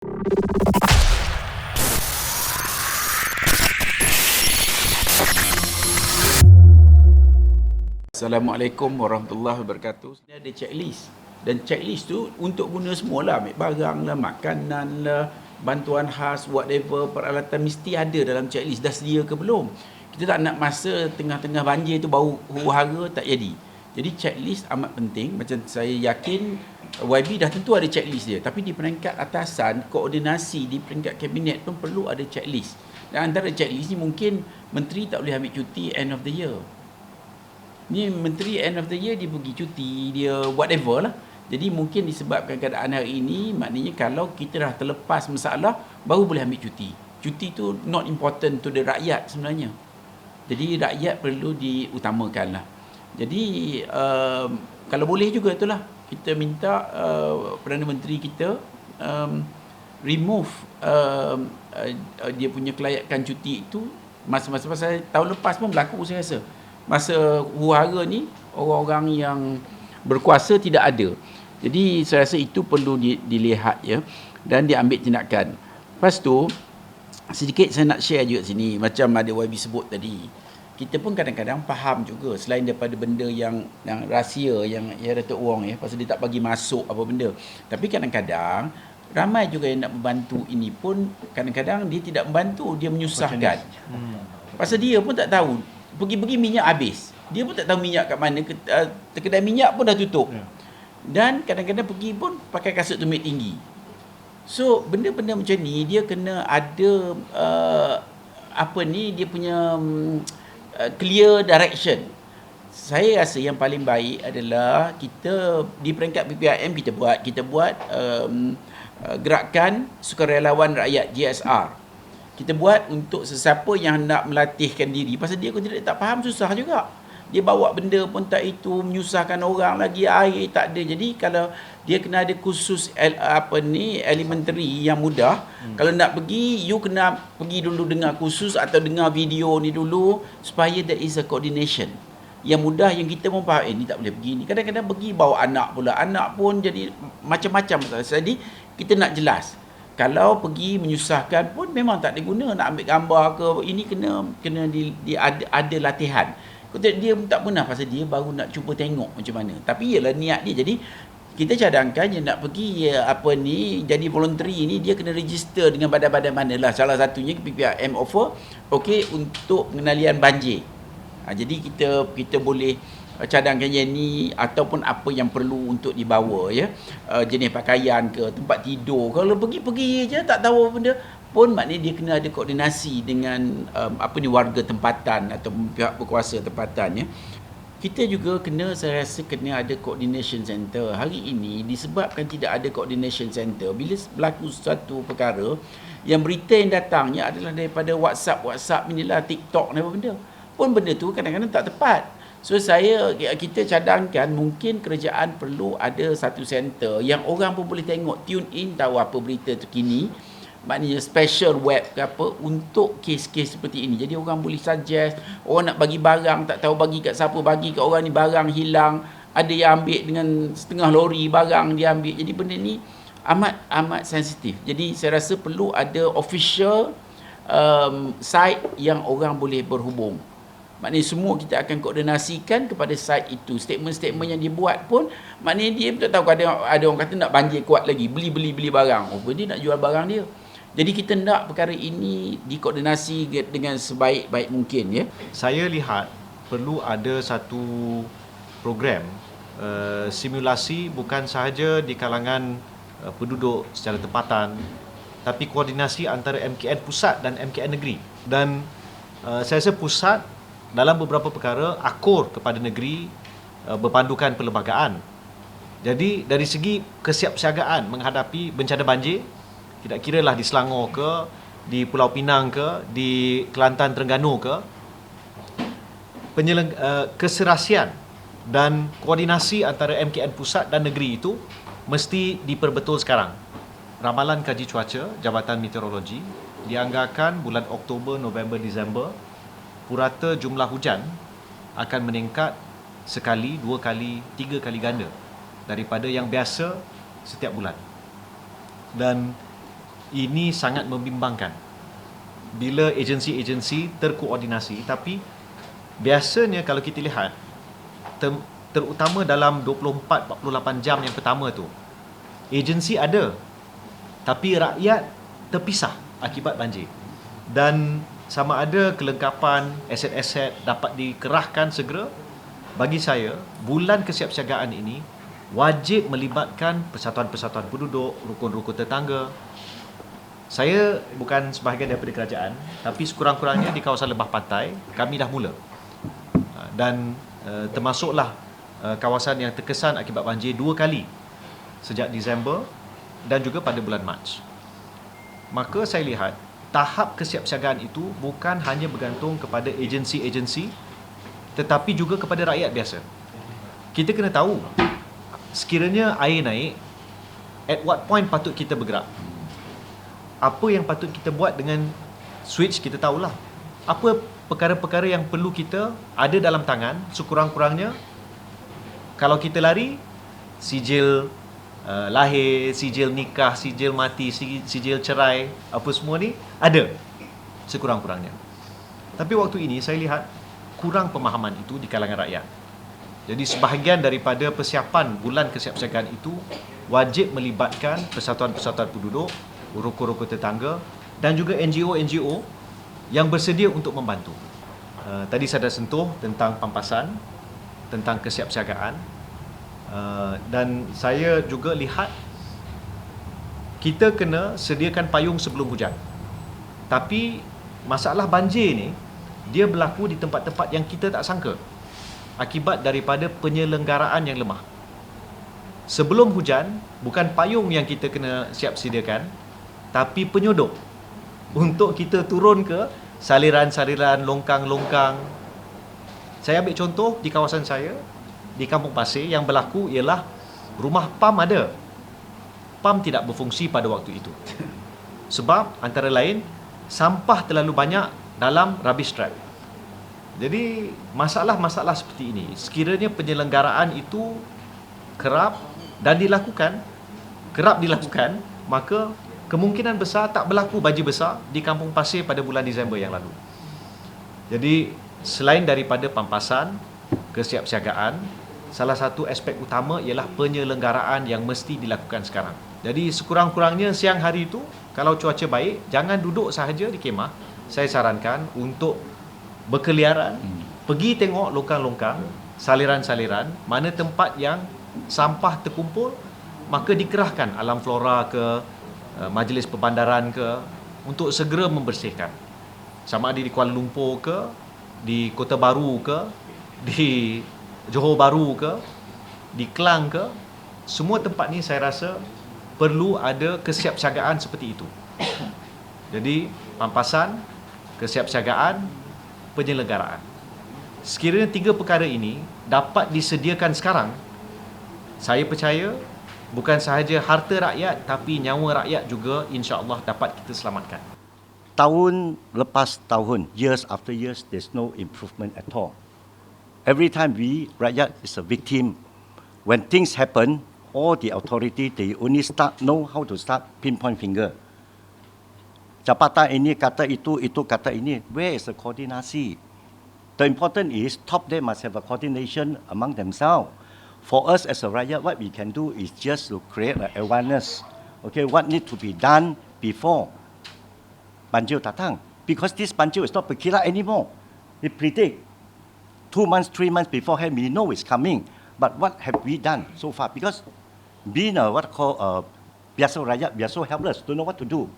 Assalamualaikum warahmatullahi wabarakatuh. Dia ada checklist. Dan checklist tu untuk guna semualah. Ambil barang lah, makanan lah, bantuan khas, whatever, peralatan mesti ada dalam checklist. Dah sedia ke belum? Kita tak nak masa tengah-tengah banjir tu baru huru-hara, tak jadi. Jadi checklist amat penting. Macam saya yakin YB dah tentu ada checklist dia. Tapi di peringkat atasan, koordinasi di peringkat kabinet pun perlu ada checklist. Dan antara checklist ni mungkin menteri tak boleh ambil cuti end of the year. Ni menteri end of the year dia pergi cuti, dia whatever lah. Jadi mungkin disebabkan keadaan hari ini, maknanya kalau kita dah terlepas masalah, baru boleh ambil cuti. Cuti tu not important to the rakyat sebenarnya. Jadi rakyat perlu diutamakan lah. Jadi kalau boleh juga itulah, kita minta Perdana Menteri kita remove dia punya kelayakan cuti itu. Masa-masa tahun lepas pun berlaku saya rasa. Masa huru-hara ni orang-orang yang berkuasa tidak ada. Jadi saya rasa itu perlu dilihat ya dan diambil tindakan. Lepas tu sedikit saya nak share juga sini macam ada YB sebut tadi. Kita pun kadang-kadang faham juga selain daripada benda yang rahsia yang Datuk Wong ya pasal dia tak bagi masuk apa benda. Tapi kadang-kadang ramai juga yang nak membantu ini pun kadang-kadang dia tidak membantu, dia menyusahkan. Pasal dia pun tak tahu. Pergi-pergi minyak habis. Dia pun tak tahu minyak kat mana. Kedai minyak pun dah tutup. Dan kadang-kadang pergi pun pakai kasut tumit tinggi. So, benda-benda macam ni, dia kena ada, dia punya clear direction. Saya rasa yang paling baik adalah kita, di peringkat PPRM kita buat gerakan sukarelawan rakyat, GSR. Kita buat untuk sesiapa yang nak melatihkan diri. Pasal dia kalau tidak tak faham susah juga. Dia bawa benda pun tak itu, menyusahkan orang lagi, air tak ada. Jadi kalau dia kena ada kursus elementary yang mudah. Kalau nak pergi, you kena pergi dulu dengar kursus atau dengar video ni dulu supaya there is a coordination. Yang mudah yang kita pun faham, ni tak boleh pergi ni. Kadang-kadang pergi bawa anak pula. Anak pun jadi macam-macam. Jadi kita nak jelas. Kalau pergi menyusahkan pun memang tak ada guna nak ambil gambar ke, ini kena ada latihan. Dia tak pernah pasal dia baru nak cuba tengok macam mana. Tapi ialah niat dia. Jadi kita cadangkan yang nak pergi jadi voluntary ni dia kena register dengan badan-badan manalah. Salah satunya PPRM offer untuk pengendalian banjir. Jadi kita boleh cadangkan yang ni ataupun apa yang perlu untuk dibawa ya, jenis pakaian ke, tempat tidur. Kalau pergi je tak tahu apa benda pun, maknanya dia kena ada koordinasi dengan warga tempatan atau pihak berkuasa tempatan ya. Kita juga saya rasa kena ada coordination center. Hari ini disebabkan tidak ada coordination center, bila berlaku satu perkara yang berita yang datangnya adalah daripada WhatsApp inilah, TikTok ni apa benda. Pun benda tu kadang-kadang tak tepat. So kita cadangkan mungkin kerajaan perlu ada satu center yang orang pun boleh tengok, tune in, tahu apa berita terkini. Maknanya special web ke apa untuk kes-kes seperti ini. Jadi orang boleh suggest, orang nak bagi barang tak tahu bagi kat siapa, bagi kat orang ni barang hilang, ada yang ambil dengan setengah lori barang dia ambil. Jadi benda ni amat sensitif. Jadi saya rasa perlu ada official site yang orang boleh berhubung. Maknanya semua kita akan koordinasikan kepada site itu. Statement-statement yang dia buat pun, maknanya dia tak tahu, ada orang kata nak banjir kuat lagi, beli barang. Dia nak jual barang dia. Jadi kita nak perkara ini dikoordinasi dengan sebaik-baik mungkin ya. Saya lihat perlu ada satu program simulasi bukan sahaja di kalangan penduduk secara tempatan, tapi koordinasi antara MKN pusat dan MKN negeri. Dan saya rasa pusat dalam beberapa perkara akur kepada negeri berpandukan perlembagaan. Jadi dari segi kesiapsiagaan menghadapi bencana banjir, tidak kiralah di Selangor ke, di Pulau Pinang ke, di Kelantan Terengganu ke, keserasian dan koordinasi antara MKN pusat dan negeri itu mesti diperbetul sekarang. Ramalan Kaji Cuaca Jabatan Meteorologi dianggarkan bulan Oktober, November, Disember purata jumlah hujan akan meningkat sekali, 2 kali, 3 kali ganda daripada yang biasa setiap bulan. Dan ini sangat membimbangkan bila agensi-agensi terkoordinasi, tapi biasanya kalau kita lihat terutama dalam 24-48 jam yang pertama tu, agensi ada tapi rakyat terpisah akibat banjir. Dan sama ada kelengkapan aset-aset dapat dikerahkan segera. Bagi saya, bulan kesiapsiagaan ini wajib melibatkan persatuan-persatuan penduduk, rukun-rukun tetangga. Saya bukan sebahagian daripada kerajaan, tapi sekurang-kurangnya di kawasan lebah pantai kami dah mula. Dan termasuklah kawasan yang terkesan akibat banjir 2 kali sejak Disember dan juga pada bulan Mac. Maka saya lihat tahap kesiapsiagaan itu bukan hanya bergantung kepada agensi-agensi, tetapi juga kepada rakyat biasa. Kita kena tahu sekiranya air naik, at what point patut kita bergerak. Apa yang patut kita buat dengan switch, kita tahulah. Apa perkara-perkara yang perlu kita ada dalam tangan, sekurang-kurangnya kalau kita lari, sijil lahir, sijil nikah, sijil mati, sijil cerai, apa semua ni ada sekurang-kurangnya. Tapi waktu ini saya lihat kurang pemahaman itu di kalangan rakyat. Jadi sebahagian daripada persiapan bulan kesiapsiagaan itu wajib melibatkan persatuan-persatuan penduduk, rukun-rukun tetangga dan juga NGO-NGO yang bersedia untuk membantu. Tadi saya dah sentuh tentang pampasan, tentang kesiapsiagaan, dan saya juga lihat kita kena sediakan payung sebelum hujan. Tapi masalah banjir ni dia berlaku di tempat-tempat yang kita tak sangka akibat daripada penyelenggaraan yang lemah. Sebelum hujan, bukan payung yang kita kena siap sediakan, tapi penyodok untuk kita turun ke saliran-saliran, longkang-longkang. Saya ambil contoh di kawasan saya, di Kampung Pasir, yang berlaku ialah rumah PAM ada. PAM tidak berfungsi pada waktu itu. Sebab antara lain, sampah terlalu banyak dalam rubbish trap. Jadi masalah-masalah seperti ini, sekiranya penyelenggaraan itu kerap dilakukan, maka kemungkinan besar tak berlaku banjir besar di Kampung Pasir pada bulan Disember yang lalu. Jadi selain daripada pampasan, kesiapsiagaan, salah satu aspek utama ialah penyelenggaraan yang mesti dilakukan sekarang. Jadi sekurang-kurangnya siang hari itu, kalau cuaca baik, jangan duduk sahaja di kemah. Saya sarankan untuk berkeliaran, pergi tengok longkang-longkang, saliran-saliran, mana tempat yang sampah terkumpul, maka dikerahkan alam flora ke majlis perbandaran ke untuk segera membersihkan. Sama ada di Kuala Lumpur ke, di Kota Baru ke, di Johor Bahru ke, di Klang ke, semua tempat ni saya rasa perlu ada kesiapsiagaan seperti itu. Jadi pampasan, kesiapsiagaan, penyelenggaraan. Sekiranya 3 perkara ini dapat disediakan sekarang, saya percaya bukan sahaja harta rakyat, tapi nyawa rakyat juga insya-Allah dapat kita selamatkan. Tahun lepas tahun, years after years, there's no improvement at all. Every time rakyat is a victim. When things happen, all the authority, they only know how to start pinpoint finger. Jabatan ini kata itu kata ini. Where is the coordinasi? The important is, top they must have a coordination among themselves. For us as a rakyat, what we can do is just to create an awareness. Okay, what needs to be done before banjir datang? Because this banjir is not berkira anymore. It predict 2 months, 3 months beforehand, we know it's coming. But what have we done so far? Because being a biasa rakyat, we are so helpless, don't know what to do.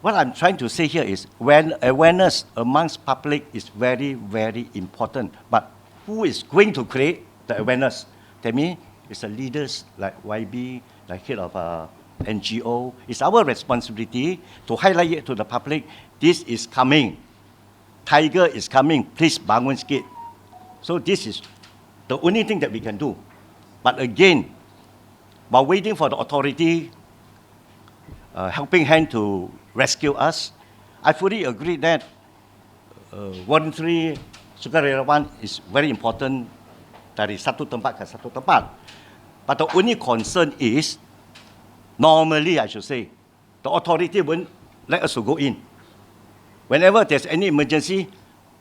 What I'm trying to say here is, when awareness amongst public is very, very important. But who is going to create the awareness? That means it's the leaders like YB, like head of NGO. It's our responsibility to highlight it to the public. This is coming. Tiger is coming. Please bangun sikit. So this is the only thing that we can do. But again, while waiting for the authority helping hand to rescue us, I fully agree that voluntary sukarelawan is very important dari satu tempat ke satu tempat. But the only concern is Normally, I should say, the authority won't let us to go in. Whenever there's any emergency,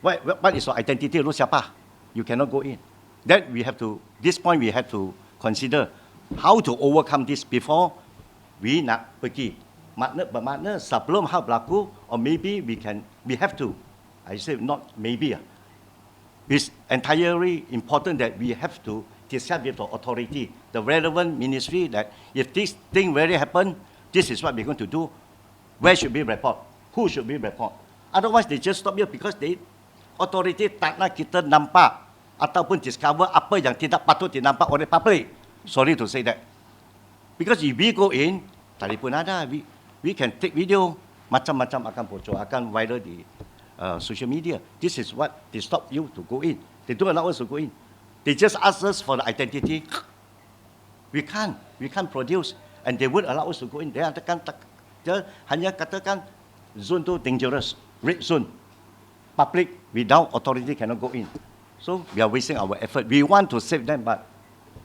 what is your identity? Lu siapa? You cannot go in. That we have to, this point we have to consider how to overcome this before we nak pergi. Bermakna sebelum hal berlaku, or maybe we have to. I say not maybe. It's entirely important that we have to discuss with the authority, the relevant ministry, that if this thing really happen, this is what we're going to do. Where should we report? Who should we report? Otherwise, they just stop here because authority tak nak kita nampak ataupun discover apa yang tidak patut dinampak oleh public. Sorry to say that. Because if we go in, telefon ada, we can take video, macam-macam akan bocor, akan viral di social media. This is what they stop you to go in. They don't allow us to go in. They just ask us for the identity. We can't produce, and they would allow us to go in. Dia hanya katakan zone tu dangerous, red zone. Public without authority cannot go in. So we are wasting our effort. We want to save them, but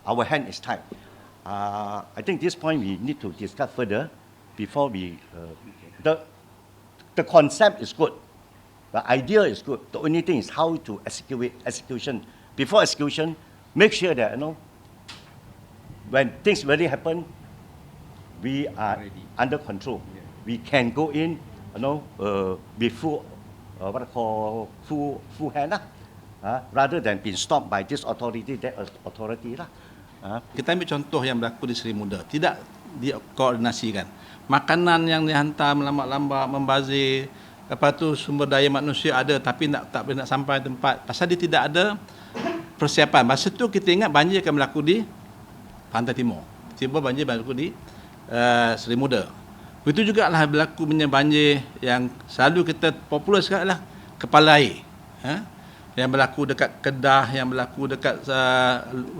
our hand is tied. I think this point we need to discuss further before we. The concept is good. The idea is good. The only thing is how to execution. Before execution, make sure that when things really happen, we are under control. Yeah. We can go in, with full hand, rather than being stopped by this authority, that authority lah. Kita ambil contoh yang berlaku di Seri Muda, tidak dikoordinasikan. Makanan yang dihantar melambat-lambat, membazir. Lepas tu sumber daya manusia ada tapi tak boleh nak sampai tempat. Pasal dia tidak ada persiapan. Masa tu kita ingat banjir akan berlaku di Pantai Timur. Tiba banjir berlaku di Seri Muda. Begitu juga lah berlaku banjir yang selalu kita popular sekarang adalah Kepala Air. Yang berlaku dekat Kedah, yang berlaku dekat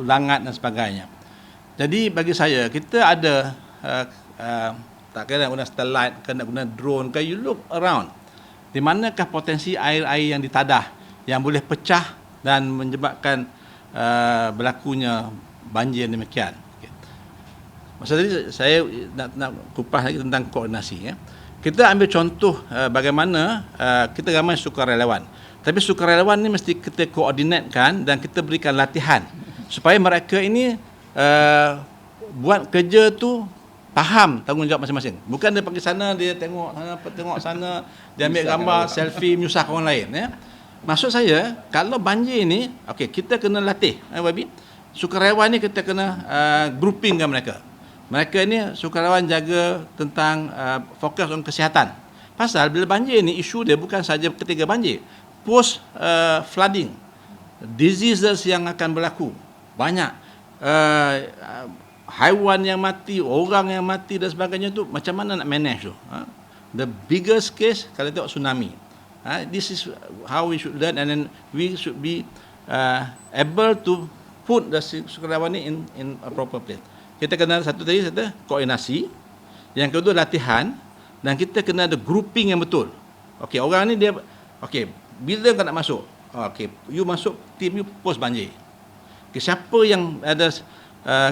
Langat dan sebagainya. Jadi bagi saya, kita ada tak kena guna satellite, kena guna drone, you look around. Di manakah potensi air-air yang ditadah yang boleh pecah dan menyebabkan berlakunya banjir demikian. Okay. Masa tadi saya nak kupas lagi tentang koordinasi. Kita ambil contoh bagaimana kita ramai sukarelawan. Tapi sukarelawan ni mesti kita koordinatkan dan kita berikan latihan supaya mereka ini buat kerja tu faham tanggungjawab masing-masing. Bukan dia pergi sana, dia tengok sana, dia ambil gambar, selfie, menyusahkan orang lain. Ya. Maksud saya, kalau banjir ni, okey, kita kena latih. Babi, sukarelawan ni kita kena groupingkan mereka. Mereka ni sukarelawan jaga tentang fokus on kesihatan. Pasal bila banjir ni, isu dia bukan saja ketika banjir. Post flooding, diseases yang akan berlaku. Banyak. Haiwan yang mati, orang yang mati dan sebagainya tu macam mana nak manage tu? The biggest case kalau tengok tsunami. This is how we should learn, and then we should be able to put the sukarelawan ni in a proper place. Kita kena satu tadi koordinasi, yang kedua latihan, dan kita kena ada grouping yang betul. Okey, orang ni dia bila kau nak masuk? Okey, you masuk tim you post banjir. Okay, siapa yang ada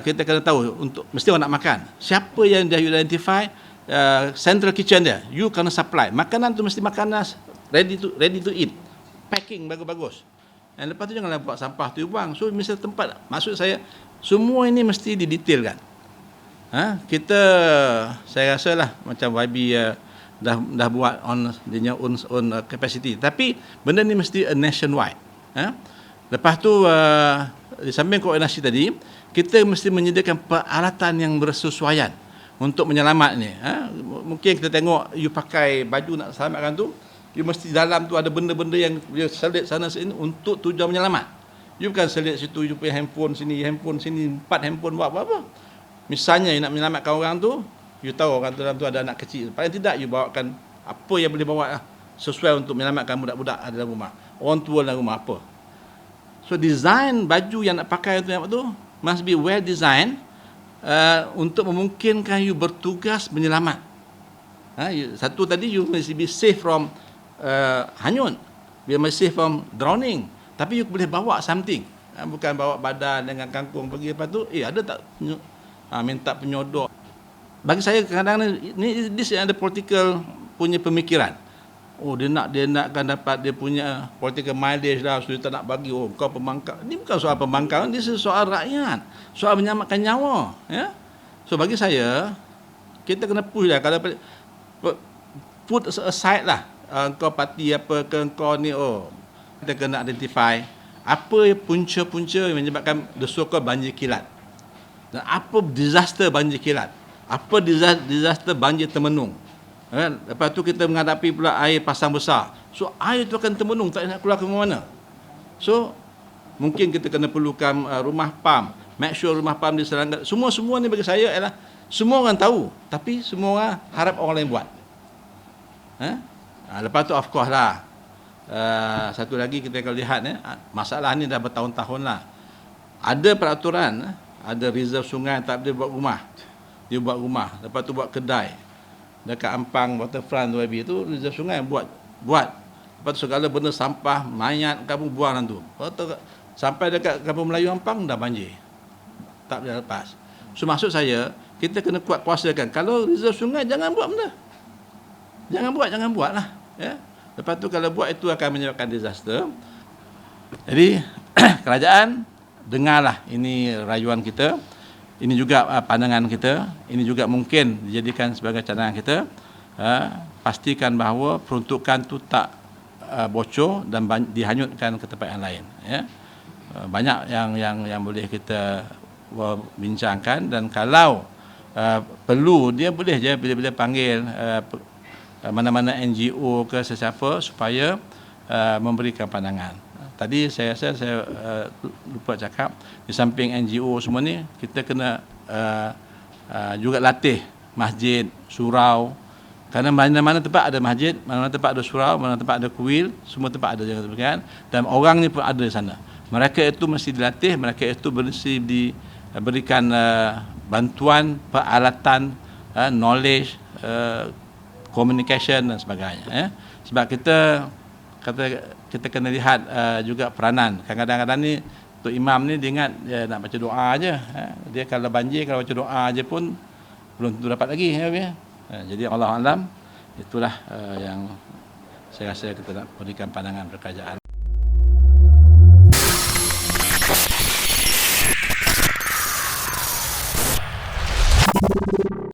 kita kena tahu untuk mesti orang nak makan. Siapa yang dah identify central kitchen dia, you kena supply. Makanan tu mesti makanan ready to eat. Packing bagus-bagus. Dan lepas tu janganlah buat sampah tu buang. So mesti tempat. Maksud saya semua ini mesti didetailkan. Saya rasalah macam YB dah buat on dia own capacity. Tapi benda ni mesti nationwide. Lepas tu di samping koordinasi tadi, kita mesti menyediakan peralatan yang bersesuaian untuk menyelamat ni. Mungkin kita tengok you pakai baju nak selamatkan tu, you mesti dalam tu ada benda-benda yang dia selit sana sini untuk tujuan menyelamat. You bukan selit situ, you punya handphone sini, 4 handphone buat apa-apa. Misalnya you nak menyelamatkan orang tu, you tahu orang tu dalam tu ada anak kecil. Paling tidak you bawakan apa yang boleh bawa sesuai untuk menyelamatkan budak-budak ada dalam rumah. Orang tua dalam rumah apa. So design baju yang nak pakai tu must be well designed untuk memungkinkan you bertugas menyelamat. Satu tadi you must be safe from hanyut, you must safe from drowning. Tapi you boleh bawa something, bukan bawa badan dengan kangkung pergi. Lepas tu ada tak minta penyodok. bagi saya kadang-kadang ni this ada political punya pemikiran. Oh dia nakkan dapat dia punya political mileage lah, so dia tak nak bagi. Oh kau pembangkang. Ini bukan soal pembangkangan, ini soal rakyat, soal menyelamatkan nyawa, ya. So bagi saya kita kena push lah. Kalau put aside lah kau parti apa ke kau ni, oh kita kena identify apa punca-punca yang menyebabkan the so-called banjir kilat. Dan apa disaster banjir kilat? Apa disaster banjir termenung? Kan? Lepas tu kita menghadapi pula air pasang besar. So air tu akan termenung, tak nak keluar ke mana. So mungkin kita kena perlukan rumah pam. Make sure rumah pam di Serangga. Semua ni bagi saya ialah semua orang tahu, tapi semua orang harap orang lain buat. Lepas tu of course lah. Satu lagi kita akan lihat masalah ni dah bertahun-tahun lah. Ada peraturan, ada reserve sungai tak boleh buat rumah. Dia buat rumah, lepas tu buat kedai. Dekat Ampang waterfront YB tu reserve sungai buat. Lepas tu segala benda sampah, mayat kamu buang dalam tu. Sampai dekat Kampung Melayu Ampang dah banjir. Tak boleh lepas. So maksud saya, kita kena kuat kuasakan. Kalau reserve sungai jangan buat benda. Jangan buatlah, ya. Lepas tu kalau buat itu akan menyebabkan disaster. Jadi kerajaan dengarlah ini rayuan kita. Ini juga pandangan kita, ini juga mungkin dijadikan sebagai cadangan kita. Pastikan bahawa peruntukan tu tak bocor dan dihanyutkan ke tempat yang lain. Ya. Banyak yang boleh kita bincangkan, dan kalau perlu dia boleh je bila-bila panggil mana-mana NGO ke sesiapa supaya memberikan pandangan. Tadi saya rasa saya lupa cakap, di samping NGO semua ni, kita kena juga latih masjid, surau. Kerana mana-mana tempat ada masjid, mana-mana tempat ada surau, mana-mana tempat ada kuil, semua tempat ada jangan. Dan orang ni pun ada di sana. Mereka itu mesti dilatih, mereka itu mesti diberikan bantuan, peralatan, knowledge, communication dan sebagainya. Sebab kita kena lihat juga peranan. Kadang-kadang ni Tok Imam ni dia ingat dia nak baca doa aje. Dia kalau banjir, kalau baca doa aje pun belum tentu dapat lagi. Jadi Allah alam, itulah yang saya rasa kita nak berikan pandangan kerajaan.